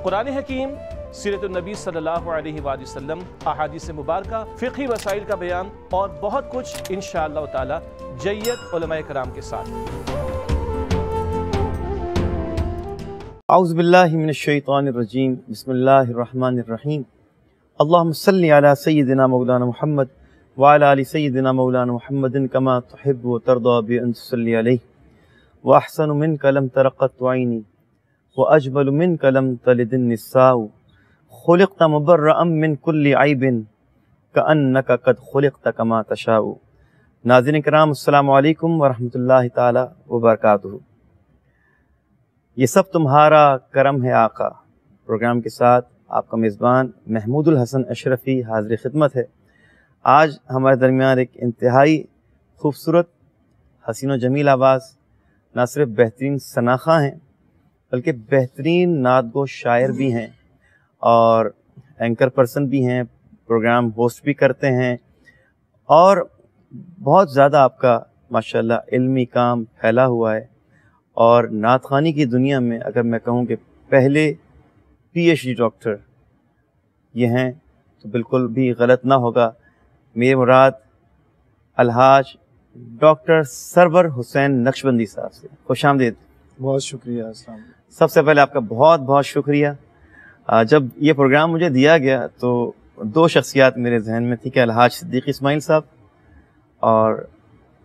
कुरान हकीम, सीरत नबी सल्लल्लाहु अलैहि वसल्लम, अहादीस मुबारका, फ़िक़ही मसाइल का बयान और बहुत कुछ इंशाअल्लाह ताला जय्यत उलमाए कराम के साथ। औज़ु बिल्लाहि मिनश शैतानिर रजीम, बिस्मिल्लाहिर रहमानिर रहीम। अल्लाहुम्मा सल्लि अला सय्यिदिना मौलाना मुहम्मद व अला आलि सय्यिदिना मौलाना मुहम्मदिन कमा तुहिब्बु व तर्दा बि अन तुसल्ली अलैहि व अहसनु मिनका लम तरक़्क़त ऐनी व अजमलु मिनका लम तलिदिन निसाउ खुलिक़्ता मुबर्रअम मिन कुल्लि ऐबिन कअन्नका क़द खुलिक़्ता कमा तशाउ। नाज़रीन किराम, अस्सलामु अलैकुम व रहमतुल्लाहि ताला व बरकातुहू। ये सब तुम्हारा करम है आका प्रोग्राम के साथ आपका मेज़बान महमूदुल हसन अशरफ़ी हाज़िर खिदमत है। आज हमारे दरमियान एक इंतहाई खूबसूरत, हसीन व जमील आवाज़, ना सिर्फ बेहतरीन सनाखा हैं बल्कि बेहतरीन नातगो शायर भी हैं और एंकर पर्सन भी हैं, प्रोग्राम होस्ट भी करते हैं और बहुत ज़्यादा आपका माशाल्लाह इल्मी काम फैला हुआ है। और नात ख़ानी की दुनिया में अगर मैं कहूँ कि पहले PhD डॉक्टर ये हैं तो बिल्कुल भी गलत ना होगा। मेरे मुराद अलहाज डॉक्टर सरवर हुसैन नक्शबंदी साहब से। खुशामदीद। बहुत शुक्रिया। अस्सलाम। सबसे पहले आपका बहुत बहुत शुक्रिया। जब ये प्रोग्राम मुझे दिया गया तो दो शख्सियात मेरे जहन में थी कि अलहाज सिद्दीक़ इस्माइल साहब और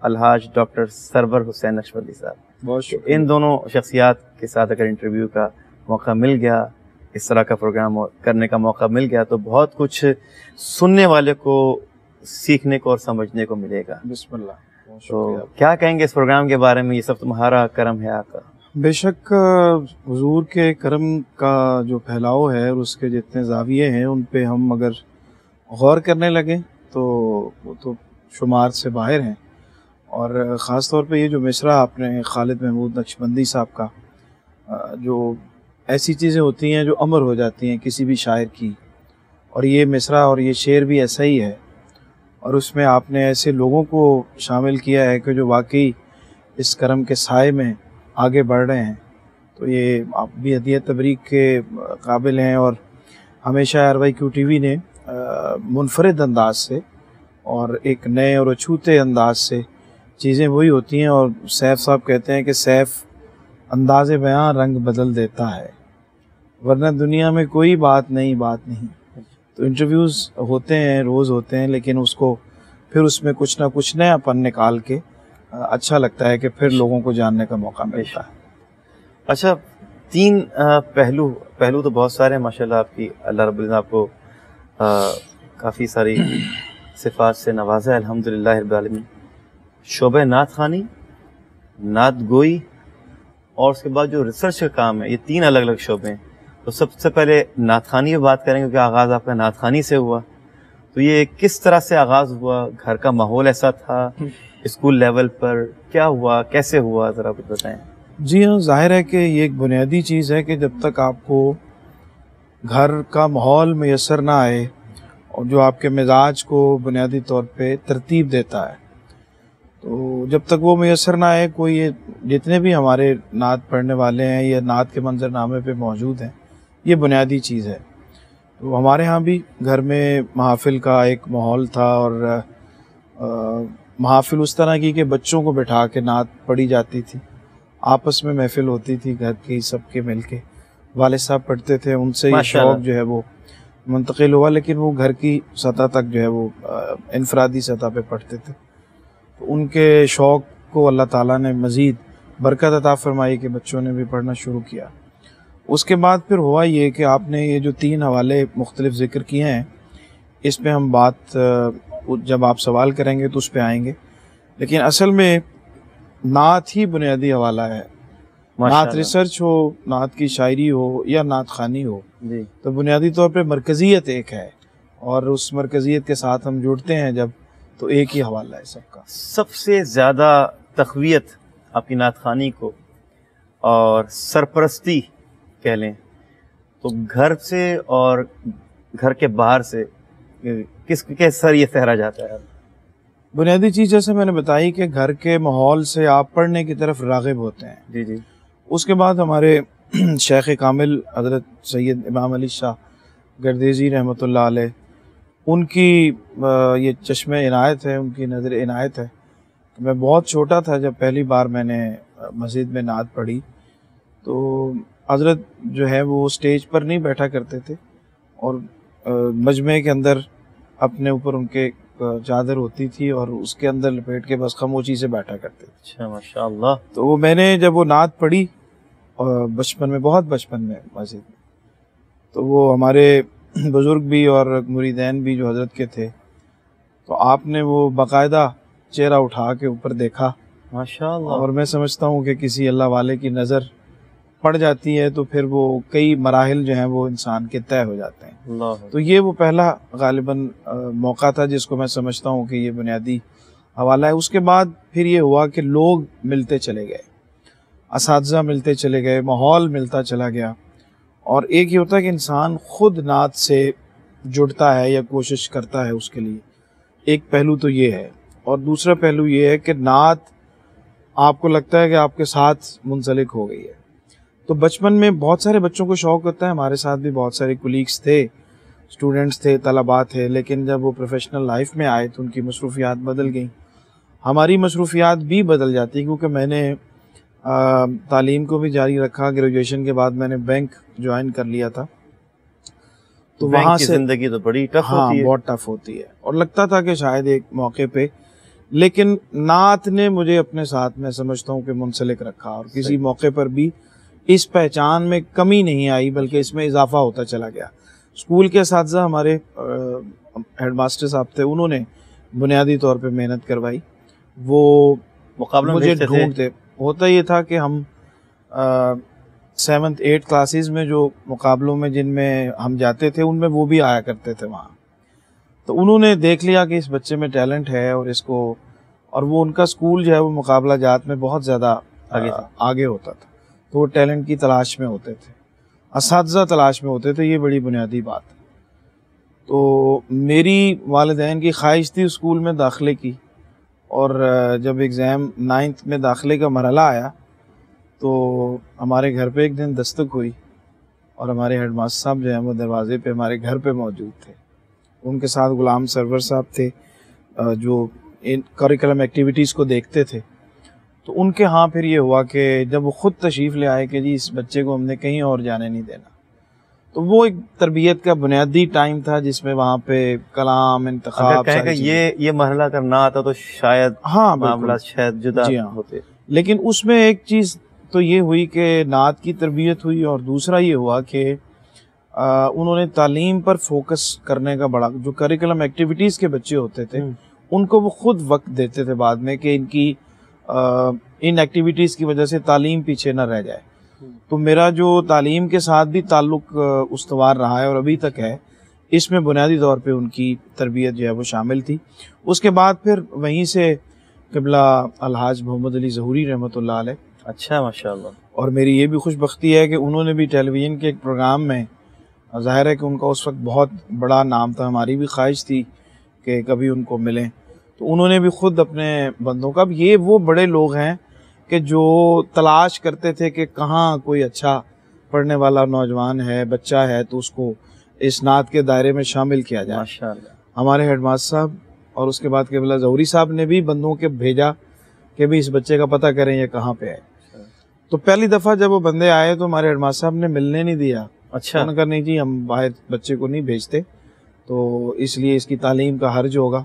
अलहाज डॉक्टर सरवर हुसैन नक्शबंदी साहब। बहुत शुक्रिया। इन दोनों शख्सियात के साथ अगर इंटरव्यू का मौका मिल गया, इस तरह का प्रोग्राम करने का मौका मिल गया तो बहुत कुछ सुनने वाले को सीखने को और समझने को मिलेगा। बिस्मिल्लाह। तो क्या कहेंगे इस प्रोग्राम के बारे में? ये सब तुम्हारा करम है आका। बेशक हुजूर के करम का जो फैलाव है और उसके जितने ज़ाविये हैं उन पे हम अगर गौर करने लगें तो वो तो शुमार से बाहर हैं। और ख़ास तौर पे ये जो मिसरा आपने खालिद महमूद नक्शबंदी साहब का, जो ऐसी चीज़ें होती हैं जो अमर हो जाती हैं किसी भी शायर की, और ये मिसरा और ये शेर भी ऐसा ही है। और उसमें आपने ऐसे लोगों को शामिल किया है कि जो वाकई इस करम के साए में आगे बढ़ रहे हैं। तो ये आप भी हदिया तबरीक के काबिल हैं। और हमेशा RYQ TV ने मुनफरिद अंदाज से और एक नए और अछूते अंदाज से चीज़ें वही होती हैं। और सैफ साहब कहते हैं कि सैफ अंदाज़े बयां रंग बदल देता है, वरना दुनिया में कोई बात नहीं। तो इंटरव्यूज़ होते हैं, रोज़ होते हैं, लेकिन उसको फिर उसमें कुछ ना कुछ नयापन निकाल के अच्छा लगता है कि फिर लोगों को जानने का मौका मिलता है। अच्छा, तीन पहलू तो बहुत सारे हैं माशाल्लाह आपकी। अल्लाह रब्बुल इज़्ज़त आपको काफ़ी सारी सिफ़ात से नवाजा है, अल्हम्दुलिल्लाह रब्बिल आलमीन। शोबे नात ख़ानी, नात गोई और उसके बाद जो रिसर्च का काम है, ये तीन अलग अलग शोबे हैं। तो सबसे पहले नात ख़ानी पे बात करेंगे क्योंकि आगाज़ आपका नात ख़ानी से हुआ। तो ये किस तरह से आगाज़ हुआ? घर का माहौल ऐसा था? स्कूल लेवल पर क्या हुआ, कैसे हुआ, ज़रा कुछ बताएं। जी हाँ, जाहिर है कि ये एक बुनियादी चीज़ है कि जब तक आपको घर का माहौल मैसर ना आए और जो आपके मिजाज को बुनियादी तौर पे तरतीब देता है, तो जब तक वो मैसर ना आए, कोई ये जितने भी हमारे नात पढ़ने वाले हैं या नात के मंजरनामे पे मौजूद हैं, ये बुनियादी चीज़ है। तो हमारे यहाँ भी घर में महफिल का एक माहौल था और महफिल उस तरह की कि बच्चों को बिठा के नात पढ़ी जाती थी, आपस में महफिल होती थी घर की सबके मिल के। वालिद साहब पढ़ते थे, उनसे ये शौक़ जो है वो मुंतकिल हुआ, लेकिन वो घर की सतह तक जो है वो इनफरादी सतह पे पढ़ते थे। तो उनके शौक़ को अल्लाह ताला ने मज़ीद बरकत अता फरमाई कि बच्चों ने भी पढ़ना शुरू किया। उसके बाद फिर हुआ ये कि आपने ये जो तीन हवाले मुख्तलिफ ज़िक्र किए हैं, इस पे हम बात जब आप सवाल करेंगे तो उस पे आएंगे। लेकिन असल में नात ही बुनियादी हवाला है। नात रिसर्च हो, नात की शायरी हो या नात ख़ानी हो, तो बुनियादी तौर पे मरकज़ियत एक है और उस मरकज़ियत के साथ हम जुड़ते हैं जब, तो एक ही हवाला है सबका। सबसे ज़्यादा तक़वियत आपकी नात ख़ानी को और सरपरस्ती कह लें तो घर से और घर के बाहर से किसके सर ये सहरा जाता है? बुनियादी चीज़ जैसे मैंने बताई कि घर के माहौल से आप पढ़ने की तरफ राग़िब होते हैं। जी जी। उसके बाद हमारे शेख कामिल हज़रत सैयद इमाम अली शाह गर्देज़ी रहमतुल्लाह अलैह, उनकी ये चश्मे इनायत है, उनकी नज़र इनायत है। मैं बहुत छोटा था जब पहली बार मैंने मस्जिद में नात पढ़ी, तो हज़रत जो है वो स्टेज पर नहीं बैठा करते थे और मजमे के अंदर अपने ऊपर उनके चादर होती थी और उसके अंदर लपेट के बस खामोशी से बैठा करते थे। अच्छा, माशाअल्लाह। तो मैंने जब वो नात पढ़ी बचपन में, बहुत बचपन में मस्जिद में, तो वो हमारे बुज़ुर्ग भी और मुरीदैन भी जो हज़रत के थे, तो आपने वो बाकायदा चेहरा उठा के ऊपर देखा, माशाअल्लाह। और मैं समझता हूँ कि किसी अल्लाह वाले की नज़र पड़ जाती है तो फिर वो कई मराहिल जो हैं वो इंसान के तय हो जाते हैं। तो ये वो पहला गालिबन मौका था जिसको मैं समझता हूँ कि ये बुनियादी हवाला है। उसके बाद फिर ये हुआ कि लोग मिलते चले गए, असातिज़ा मिलते चले गए, माहौल मिलता चला गया, और एक ये होता है कि इंसान खुद नात से जुड़ता है या कोशिश करता है उसके लिए, एक पहलू तो ये है। और दूसरा पहलू ये है कि नात आपको लगता है कि आपके साथ मुंसलिक हो गई है। तो बचपन में बहुत सारे बच्चों को शौक़ होता है, हमारे साथ भी बहुत सारे कुलीग्स थे, स्टूडेंट्स थे, तलबा थे, लेकिन जब वो प्रोफेशनल लाइफ में आए तो उनकी मसरूफियात बदल गई, हमारी मसरूफियात भी बदल जाती, क्योंकि मैंने तालीम को भी जारी रखा। ग्रेजुएशन के बाद मैंने बैंक ज्वाइन कर लिया था, तो वहाँ से ज़िंदगी तो बड़ी टफ हाँ, होती है। बहुत टफ होती है, और लगता था कि शायद एक मौके पे, लेकिन नात ने मुझे अपने साथ, मैं समझता हूँ कि मुंसलिक रखा, और किसी मौके पर भी इस पहचान में कमी नहीं आई बल्कि इसमें इजाफा होता चला गया। स्कूल के असातिज़ा हमारे हेडमास्टर साहब थे, उन्होंने बुनियादी तौर पे मेहनत करवाई, वो मुकाबले मुझे ढूंढते। होता ये था कि हम 7th 8th क्लासेस में जो मुकाबलों में जिनमें हम जाते थे उनमें वो भी आया करते थे वहाँ, तो उन्होंने देख लिया कि इस बच्चे में टैलेंट है और इसको, और वो उनका स्कूल जो है वो मुकाबला जात में बहुत ज़्यादा आगे होता था, तो वो टैलेंट की तलाश में होते थे, असातिज़ा तलाश में होते थे, ये बड़ी बुनियादी बात है। तो मेरी वालिदैन की ख्वाहिश थी स्कूल में दाखिले की, और जब एग्ज़ाम 9th में दाखिले का मरहला आया तो हमारे घर पे एक दिन दस्तक हुई, और हमारे हेडमास्टर साहब जो हैं वो दरवाज़े पे हमारे घर पे मौजूद थे। उनके साथ गुलाम सरवर साहब थे जो इन करिकुलम एक्टिविटीज़ को देखते थे। तो उनके यहाँ फिर ये हुआ कि जब वो ख़ुद तशरीफ़ ले आए कि जी इस बच्चे को हमने कहीं और जाने नहीं देना, तो वो एक तरबियत का बुनियादी टाइम था जिसमें वहाँ पे कलाम, इंतखाब, ये मरहला अगर ना आता तो शायद हाँ मामला शायद जुदा होते। लेकिन उसमें एक चीज़ तो ये हुई कि नात की तरबियत हुई, और दूसरा ये हुआ कि उन्होंने तालीम पर फोकस करने का बड़ा, जो करिकुलम एक्टिविटीज़ के बच्चे होते थे उनको वो खुद वक्त देते थे बाद में कि इनकी इन एक्टिविटीज़ की वजह से तालीम पीछे न रह जाए। तो मेरा जो तालीम के साथ भी ताल्लुक़ उस्तवार रहा है और अभी तक है, इसमें बुनियादी तौर पे उनकी तरबियत जो है वो शामिल थी। उसके बाद फिर वहीं से क़िबला अलहाज मोहम्मद अली ज़हूरी रहमतुल्लाह अलैह। अच्छा, माशाअल्लाह। और मेरी ये भी खुशबख्ती है कि उन्होंने भी टेलीविज़न के एक प्रोग्राम में, ज़ाहिर है कि उनका उस वक्त बहुत बड़ा नाम था, हमारी भी ख्वाहिश थी कि कभी उनको मिलें, तो उन्होंने भी ख़ुद अपने बंदों का, ये वो बड़े लोग हैं कि जो तलाश करते थे कि कहाँ कोई अच्छा पढ़ने वाला नौजवान है, बच्चा है, तो उसको इस नात के दायरे में शामिल किया जाए। माशाअल्लाह। हमारे हेडमास्टर साहब और उसके बाद क़िबला ज़हूरी साहब ने भी बंदों के भेजा कि भी इस बच्चे का पता करें ये कहाँ पे है। तो पहली दफ़ा जब वो बंदे आए तो हमारे हेडमास्टर साहब ने मिलने नहीं दिया। अच्छा। उन्होंने कहा नहीं जी, हम बाहर बच्चे को नहीं भेजते, तो इसलिए इसकी तालीम का हर्ज होगा।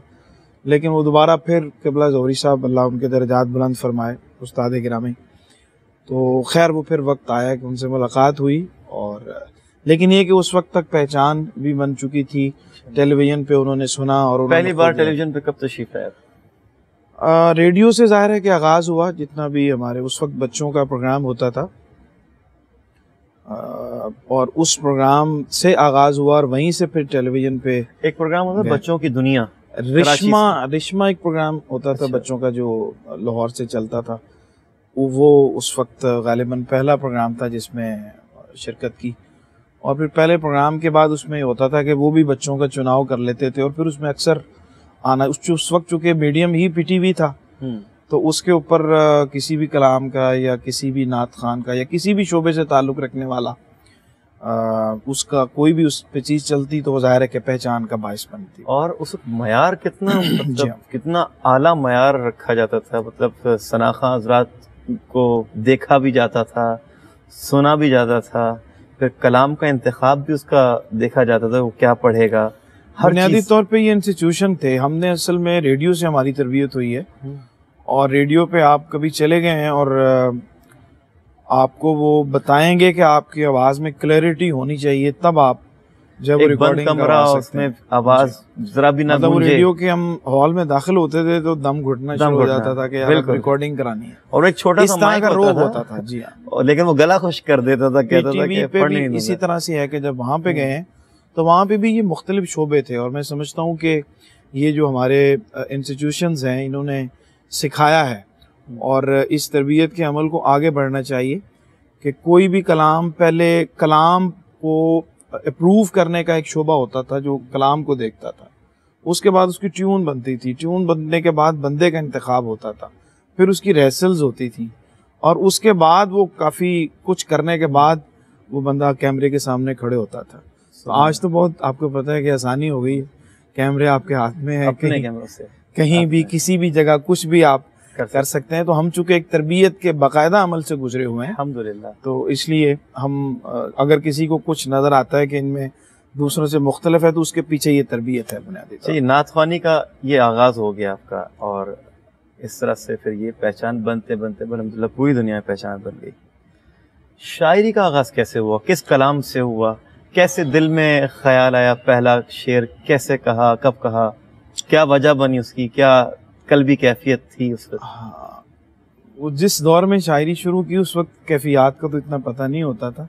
लेकिन वो दोबारा फिर क़िबला ज़हूरी साहब, अल्लाह उनके दर्जात बुलंद फरमाए, उस्ताद गिरामी, तो खैर वो फिर वक्त आया कि उनसे मुलाकात हुई, और लेकिन ये कि उस वक्त तक पहचान भी बन चुकी थी, टेलीविज़न पे उन्होंने सुना। और पहली बार टेलीविज़न पे कब तशरीफ़ लाए? रेडियो से ज़ाहिर है कि आगाज़ हुआ, जितना भी हमारे उस वक्त बच्चों का प्रोग्राम होता था, और उस प्रोग्राम से आगाज़ हुआ, और वहीं से फिर टेलीविज़न पे एक प्रोग्राम होता था बच्चों की दुनिया, रिश्मा एक प्रोग्राम होता था बच्चों का जो लाहौर से चलता था। वो उस वक्त गालिबन पहला प्रोग्राम था जिसमें शिरकत की, और फिर पहले प्रोग्राम के बाद उसमें होता था कि वो भी बच्चों का चुनाव कर लेते थे, और फिर उसमें अक्सर आना, उस वक्त चूँकि मीडियम ही पीटीवी था, तो उसके ऊपर किसी भी कलाम का या किसी भी नात खान का या किसी भी शोबे से ताल्लुक़ रखने वाला उसका कोई भी उस पे चीज़ चलती तो वो ज़ाहिर है कि पहचान का बायस बनती। और उस मयार कितना मतलब कितना आला मयार रखा जाता था, मतलब सनाखा हजरात को देखा भी जाता था, सुना भी जाता था, फिर कलाम का इंतखाब भी उसका देखा जाता था, वो क्या पढ़ेगा। बुनियादी तौर पे ये इंस्टीट्यूशन थे। हमने असल में रेडियो से हमारी तरबियत हुई है और रेडियो पे आप कभी चले गए हैं और आपको वो बताएंगे कि आपकी आवाज़ में क्लैरिटी होनी चाहिए, तब आप जब रिकॉर्डिंग करा सकते हैं, आवाज़ जरा भी ना मतलब रेडियो के हम हॉल में दाखिल होते थे तो दम घुटना शुरू हो जाता था कि यार रिकॉर्डिंग करानी है। और एक छोटा सा माइक का रोग होता था जी हाँ, लेकिन वो गला खुश कर देता था, कहता था कि पढ़ने नहीं। इसी तरह से है कि जब वहाँ पे गए हैं तो वहाँ पे भी ये मुख्तलिफ शोबे थे और मैं समझता हूँ कि ये जो हमारे इंस्टीट्यूशंस हैं इन्होंने सिखाया है और इस तरबियत के अमल को आगे बढ़ना चाहिए कि कोई भी कलाम, पहले कलाम को अप्रूव करने का एक शोबा होता था जो कलाम को देखता था, उसके बाद उसकी ट्यून बनती थी, ट्यून बनने के बाद बंदे का इंतखाब होता था, फिर उसकी रेसल्स होती थी और उसके बाद वो काफ़ी कुछ करने के बाद वो बंदा कैमरे के सामने खड़े होता था। तो आज तो बहुत आपको पता है कि आसानी हो गई है, कैमरे आपके हाथ में है, कहीं भी किसी भी जगह कुछ भी आप कर सकते हैं। तो हम चूंकि एक तरबियत के बाकायदा अमल से गुजरे हुए हैं अल्हम्दुलिल्लाह, तो इसलिए हम अगर किसी को कुछ नज़र आता है कि इनमें दूसरों से मुख्तलिफ है तो उसके पीछे ये तरबियत है बुनियादी। जी, नात ख्वानी का ये आगाज़ हो गया आपका और इस तरह से फिर ये पहचान बनते बनते अल्हम्दुलिल्लाह पूरी दुनिया में पहचान बन गई। शायरी का आगाज़ कैसे हुआ, किस कलाम से हुआ, कैसे दिल में ख्याल आया, पहला शेर कैसे कहा, कब कहा, क्या वजह बनी उसकी, क्या कल्बी कैफियत थी उस वक्त? हाँ, वो जिस दौर में शायरी शुरू की उस वक्त कैफियत का तो इतना पता नहीं होता था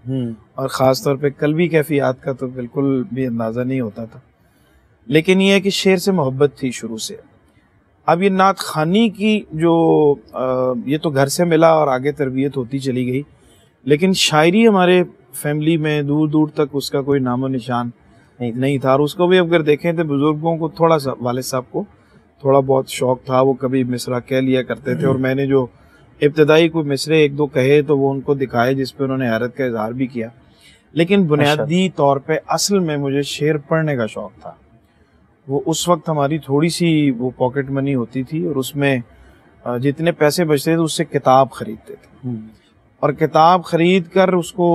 और ख़ास तौर पे कल्बी कैफियत का तो बिल्कुल भी अंदाज़ा नहीं होता था, लेकिन ये है कि शेर से मोहब्बत थी शुरू से। अब ये नात खानी की जो ये तो घर से मिला और आगे तरबियत होती चली गई, लेकिन शायरी हमारे फैमिली में दूर दूर तक उसका कोई नामो निशान नहीं था। और उसको भी अगर देखें तो बुजुर्गों को थोड़ा सा, वालिद साहब को थोड़ा बहुत शौक था, वो कभी मिसरा कह लिया करते थे और मैंने जो इब्तदाई कोई मिसरे एक दो कहे तो वो उनको दिखाए जिस पे उन्होंने हैरत का इजहार भी किया। लेकिन बुनियादी तौर पे असल में मुझे शेर पढ़ने का शौक था। वो उस वक्त हमारी थोड़ी सी वो पॉकेट मनी होती थी और उसमें जितने पैसे बचते थे उससे किताब खरीदते थे और किताब खरीद कर उसको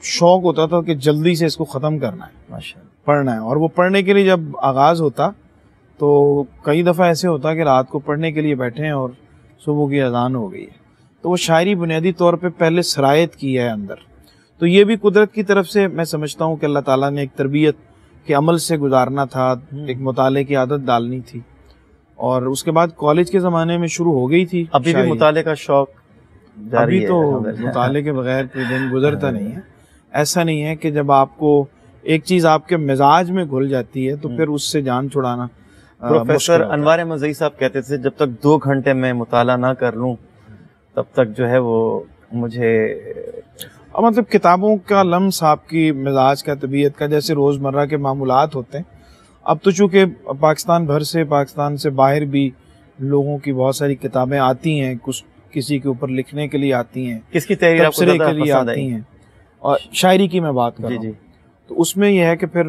शौक होता था कि जल्दी से इसको ख़त्म करना है, माशाअल्लाह पढ़ना है। और वो पढ़ने के लिए जब आगाज़ होता तो कई दफ़ा ऐसे होता कि रात को पढ़ने के लिए बैठे हैं और सुबह की अजान हो गई है। तो वो शायरी बुनियादी तौर पे पहले सरायत की है अंदर। तो ये भी कुदरत की तरफ से मैं समझता हूँ कि अल्लाह ताला ने एक तरबियत के अमल से गुजारना था, एक मुताले की आदत डालनी थी और उसके बाद कॉलेज के ज़माने में शुरू हो गई थी। अभी भी मुताले का शौक अभी तो मुताले के बगैर कोई दिन गुजरता नहीं है। ऐसा नहीं है कि जब आपको एक चीज़ आपके मिजाज में घुल जाती है तो फिर उससे जान छुड़ाना। प्रोफेसर अनवार अहमद ज़ई साहब कहते थे जब तक 2 घंटे में मुताला ना कर लूँ तब तक जो है वो मुझे मतलब किताबों का लम्स आपकी मिजाज का, तबीयत का, जैसे रोज़मर्रा के मामूलात होते हैं। अब तो चूँकि पाकिस्तान भर से, पाकिस्तान से बाहर भी लोगों की बहुत सारी किताबें आती हैं, कुछ किसी के ऊपर लिखने के लिए आती हैं, किसकी तहरीर आपको ज़्यादा के लिए आती हैं और शायरी की मैं बात कर रहा हूँ। तो उसमें यह है कि फिर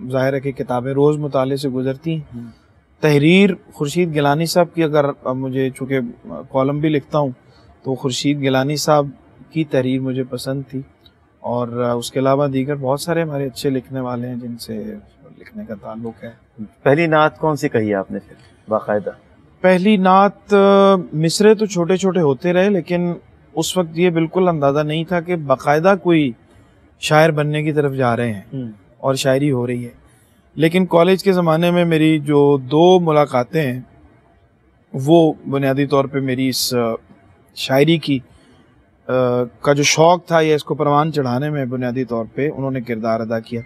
ज़ाहिर है कि किताबें रोज़ मुताले से गुजरती हैं। तहरीर खुर्शीद गिलानी साहब की, अगर मुझे चूँकि कॉलम भी लिखता हूँ तो खुर्शीद गिलानी साहब की तहरीर मुझे पसंद थी और उसके अलावा दीगर बहुत सारे हमारे अच्छे लिखने वाले हैं जिनसे लिखने का ताल्लुक़ है। पहली नात कौन सी कही आपने फिर बाकायदा? पहली नात मिसरे तो छोटे छोटे होते रहे, लेकिन उस वक्त ये बिल्कुल अंदाज़ा नहीं था कि बाकायदा कोई शायर बनने की तरफ जा रहे हैं और शायरी हो रही है। लेकिन कॉलेज के ज़माने में मेरी जो 2 मुलाकातें हैं वो बुनियादी तौर पे मेरी इस शायरी की का जो शौक़ था या इसको परवान चढ़ाने में बुनियादी तौर पे उन्होंने किरदार अदा किया।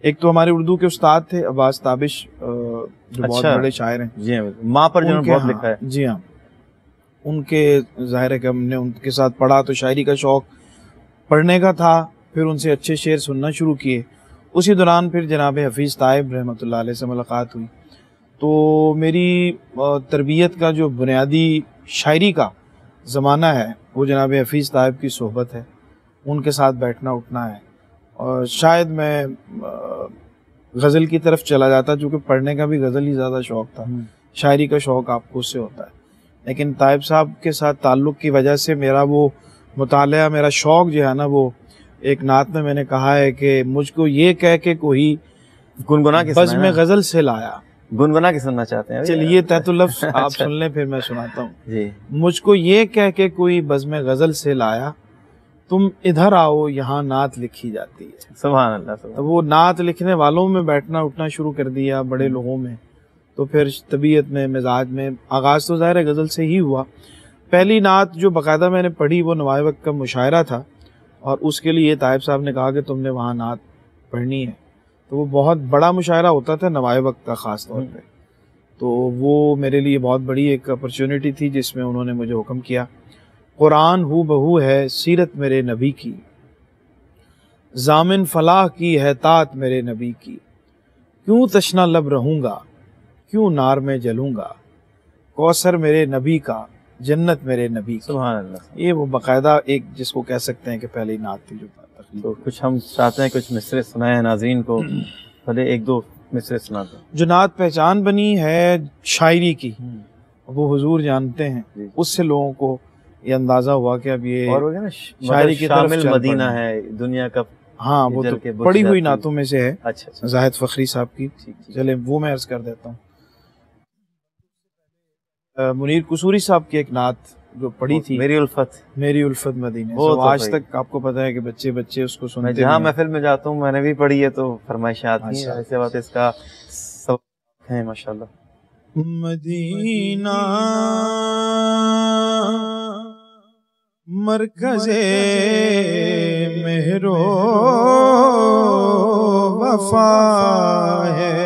एक तो हमारे उर्दू के उस्ताद थे अब्बास ताबिश, जो बहुत बड़े शायर हैं। जी हाँ, माँ पर जिन्होंने बहुत लिखा है। जी हाँ, उनके ज़ाहिर है कि हमने उनके साथ पढ़ा तो शायरी का शौक़ पढ़ने का था, फिर उनसे अच्छे शेर सुनना शुरू किए। उसी दौरान फिर जनाब हफीज़ ताइब रहमतुल्लाह अलैह से मुलाकात हुई। तो मेरी तरबियत का जो बुनियादी शायरी का ज़माना है वो जनाब हफीज़ साहब की सोहबत है, उनके साथ बैठना उठना है। और शायद मैं गज़ल की तरफ चला जाता, चूँकि पढ़ने का भी गज़ल ही ज़्यादा शौक़ था, शायरी का शौक़ आपको उससे होता है। लेकिन ताइब साहब के साथ ताल्लुक़ की वजह से मेरा वो मुतालिया, मेरा शौक़ जो है ना, वो एक नात में मैंने कहा है कि मुझको ये कह के कोई गुनगुना के बज़्म में गज़ल से लाया। गुनगुना के सुनना चाहते हैं? चलिए तहतुल लफ्ज़ आप सुन लें, फिर मैं सुनाता हूँ जी। मुझको ये कह के कोई बज़्म में गज़ल से लाया, तुम इधर आओ यहाँ नात लिखी जाती है। सुभान अल्लाह। तो वो नात लिखने वालों में बैठना उठना शुरू कर दिया, बड़े लोगों में। तो फिर तबीयत में, मिजाज में आगाज़ तो ज़ाहिर है गज़ल से ही हुआ। पहली नात जो बाकायदा मैंने पढ़ी वो नवाए वक्त का मुशायरा था, और उसके लिए ताइब साहब ने कहा कि तुमने वहाँ नात पढ़नी है। तो वो बहुत बड़ा मुशायरा होता था नवाए वक्त का ख़ास तौर पे, तो वो मेरे लिए बहुत बड़ी एक अपॉर्चुनिटी थी जिसमें उन्होंने मुझे हुक्म किया। कुरान हू बहू है सीरत मेरे नबी की, ज़ामिन फलाह की है तात मेरे नबी की, क्यों तशना लब रहूँगा, क्यों नार में जलूँगा, कौसर मेरे नबी का, जन्नत मेरे नबी की। सुभान अल्लाह। ये वो बाकायदा एक जिसको कह सकते हैं कि पहली नात थी जो तो कुछ हम चाहते हैं कुछ मिसरे सुनाए नाज़रीन को, भले एक दो मिसरे सुना दो। जो नात पहचान बनी है शायरी की, वो हुजूर जानते हैं, उससे लोगों को ये अंदाज़ा हुआ कि अब ये और ना शायरी की तरफ शामिल मदीना है दुनिया का। हाँ, वो तो पढ़ी हुई नातों में से है। अच्छा। जाहिद फ़खरी साहब की। चले वो मैं अर्ज़ कर देता हूँ। मुनीर कुसूरी साहब की एक नात जो पढ़ी थी, मेरी उल्फत मदीने, वो तो आज तक आपको पता है कि बच्चे बच्चे उसको सुनते हैं। जहाँ महफिल में जाता हूँ मैंने भी पढ़ी है, तो फरमाइशें आती हैं। ऐसे बात इसका सब है माशाल्लाह। मदीना मरकज़े मेहरो वफा है,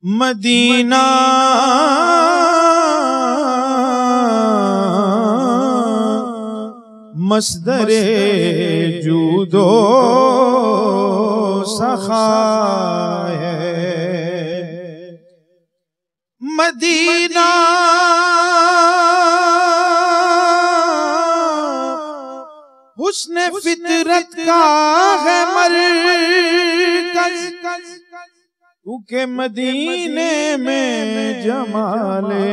मदीना मस्दरे जूदो सखा है, मदीना हुस्न फितरत का है मरकज़, क्योंकि मदीने में जमाले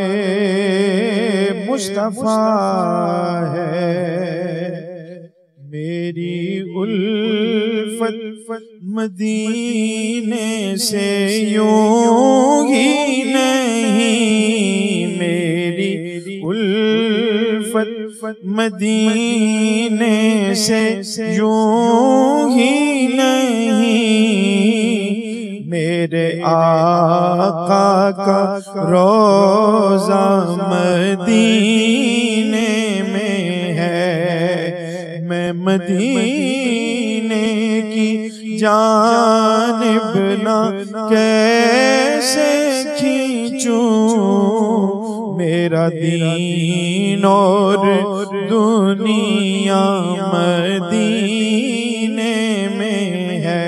मुस्तफा है, मेरी उल्फत मदीने से यूं ही नहीं, मेरी उल्फत मदीने से यूं ही नहीं, मेरे आका का रोज़ा मदीने में है, मैं मदीने की जानिब ना कैसे खींचूं, मेरा दीन और दुनिया मदीने में है।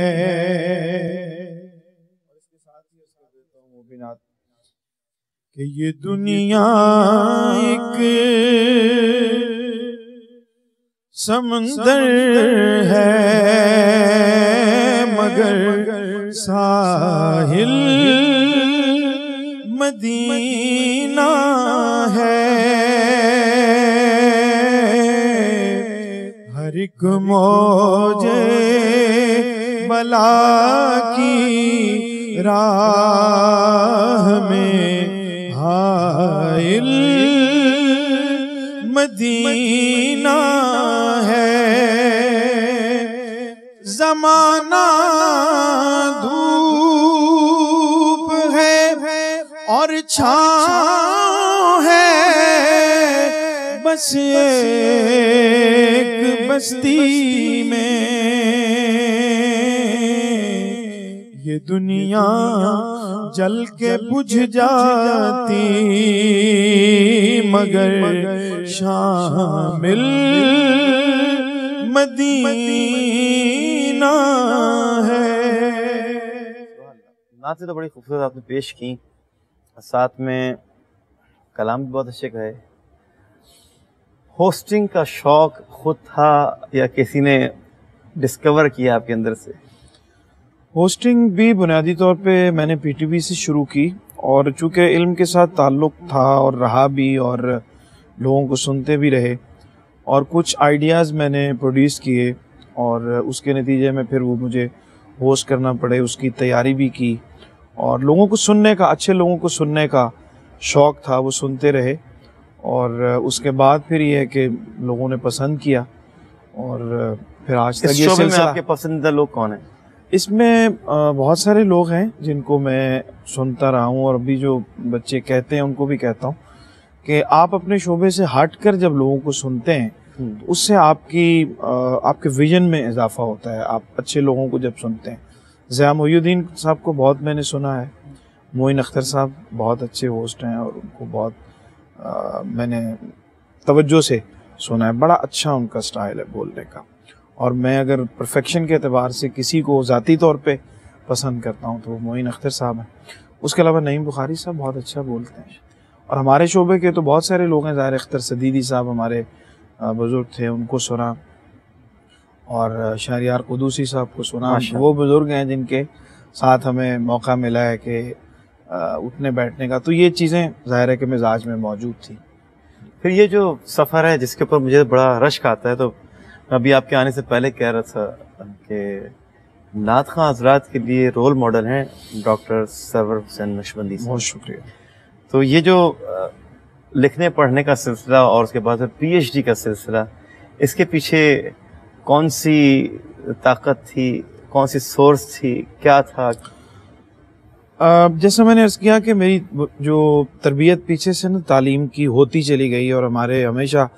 कि ये दुनिया एक समंदर है, मगर साहिल मदीना है, हर एक मौजे बला की राह में हाइल मदीना है, ज़माना धूप है और छाँव है, बस एक बस्ती में ये दुनिया जल के बुझ जाती, मगर शामिल मदीना है। नात से तो बड़ी खूबसूरत आपने पेश की, साथ में कलाम भी बहुत अच्छे कहे। होस्टिंग का शौक खुद था या किसी ने डिस्कवर किया आपके अंदर से? होस्टिंग भी बुनियादी तौर पे मैंने पीटीवी से शुरू की, और चूँकि इल्म के साथ ताल्लुक़ था और रहा भी, और लोगों को सुनते भी रहे, और कुछ आइडियाज़ मैंने प्रोड्यूस किए, और उसके नतीजे में फिर वो मुझे होस्ट करना पड़े, उसकी तैयारी भी की, और लोगों को सुनने का, अच्छे लोगों को सुनने का शौक़ था, वो सुनते रहे। और उसके बाद फिर ये है कि लोगों ने पसंद किया, और फिर आज तक ये सिलसिला। आपके पसंदीदा लोग कौन हैं? इसमें बहुत सारे लोग हैं जिनको मैं सुनता रहा हूँ, और अभी जो बच्चे कहते हैं उनको भी कहता हूँ कि आप अपने शोबे से हटकर जब लोगों को सुनते हैं तो उससे आपके विजन में इजाफा होता है। आप अच्छे लोगों को जब सुनते हैं, ज़िया मोइनुद्दीन साहब को बहुत मैंने सुना है, मोइन अख्तर साहब बहुत अच्छे होस्ट हैं, और उनको बहुत मैंने तवज्जो से सुना है, बड़ा अच्छा उनका स्टाइल है बोलने का। और मैं अगर परफेक्शन के एतबार से किसी को ज़ाती तौर पे पसंद करता हूँ तो वो मोइन अख्तर साहब हैं। उसके अलावा नईम बुखारी साहब बहुत अच्छा बोलते हैं, और हमारे शोबे के तो बहुत सारे लोग हैं। ज़ाहिर अख्तर सदीदी साहब हमारे बुज़ुर्ग थे, उनको सुना, और शहरियार कुदूसी साहब को सुना। वो बुज़ुर्ग हैं जिनके साथ हमें मौका मिला है कि उठने बैठने का, तो ये चीज़ें ज़ाहिर है कि मिजाज में मौजूद थी। फिर ये जो सफ़र है जिसके ऊपर मुझे बड़ा रश्क आता है, तो अभी आपके आने से पहले कह रहा था कि नात खां हज़रात के लिए रोल मॉडल हैं डॉक्टर सरवर हुसैन नक्शबंदी। बहुत शुक्रिया। तो ये जो लिखने पढ़ने का सिलसिला और उसके बाद पीएचडी का सिलसिला, इसके पीछे कौन सी ताकत थी, कौन सी सोर्स थी, क्या था? जैसा मैंने अर्ज़ किया कि मेरी जो तरबियत पीछे से ना तालीम की होती चली गई, और हमारे हमेशा